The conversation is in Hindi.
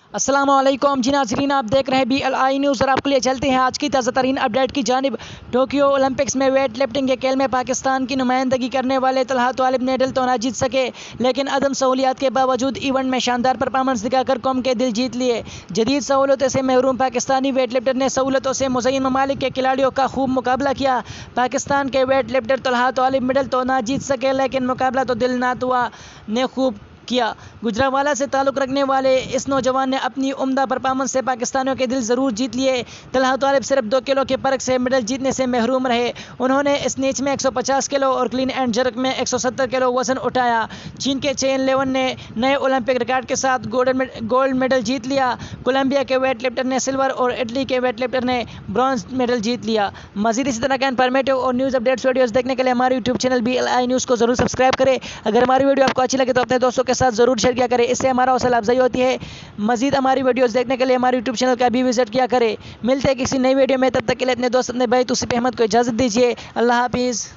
अस्सलाम वालेकुम जी नाज़रीन, आप देख रहे हैं BLI न्यूज़ और आपके लिए चलते हैं आज की ताज़ा तरीन अपडेट की जानिब। टोक्यो ओलंपिक्स में वेट लिफ्टिंग के खेल में पाकिस्तान की नुमाइंदगी करने वाले तलहा तालिब मेडल तो ना जीत सके, लेकिन अदम सहूलियात के बावजूद इवेंट में शानदार परफॉर्मेंस दिखाकर कौम के दिल जीत लिए। जदीद सहूलतों से महरूम पाकिस्तानी वेट लिफ्टर ने सहूलतों से मुज़य्यन ममालिक के खिलाड़ियों का खूब मुकाबला किया। पाकिस्तान के वेट लिफ्टर तलहा तालिब मेडल तो ना जीत सके, लेकिन मुकाबला तो दिल नातुआ ने खूब किया। गुजरावाला से ताल्लुक़ रखने वाले इस नौजवान ने अपनी उम्दा परफॉर्मेंस से पाकिस्तानियों के दिल ज़रूर जीत लिए। तलहा तालिब सिर्फ 2 किलो के फ़र्क से मेडल जीतने से महरूम रहे। उन्होंने स्नैच में 150 किलो और क्लीन एंड जर्क में 170 किलो वज़न उठाया। चीन के चेन लेवन ने नए ओलंपिक रिकॉर्ड के साथ गोल्ड मेडल जीत लिया। कोलंबिया के वेट लिफ्टर ने सिल्वर और इटली के वेट लिफ्टर ने ब्रॉन्ज मेडल जीत लिया। मज़ीद इसी तरह का इन्फॉर्मेटिव और न्यूज़ अपडेट्स वीडियोज़ देखने के लिए हमारे यूट्यूब चैनल BLI न्यूज़ को ज़रूर सब्सक्राइब करें। अगर हमारी वीडियो आपको अच्छी लगे तो अपने दोस्तों के साथ ज़रूर शेयर किया करें, इससे हमारा हौसला अफजाई होती है। मज़ीद हमारी वीडियोस देखने के लिए हमारे यूट्यूब चैनल का भी विजिट किया करें। मिलते हैं किसी नई वीडियो में, तब तक के लिए अपने दोस्त अपने भाई तौसीफ अहमद को इजाज़त दीजिए। अल्लाह हाफिज़।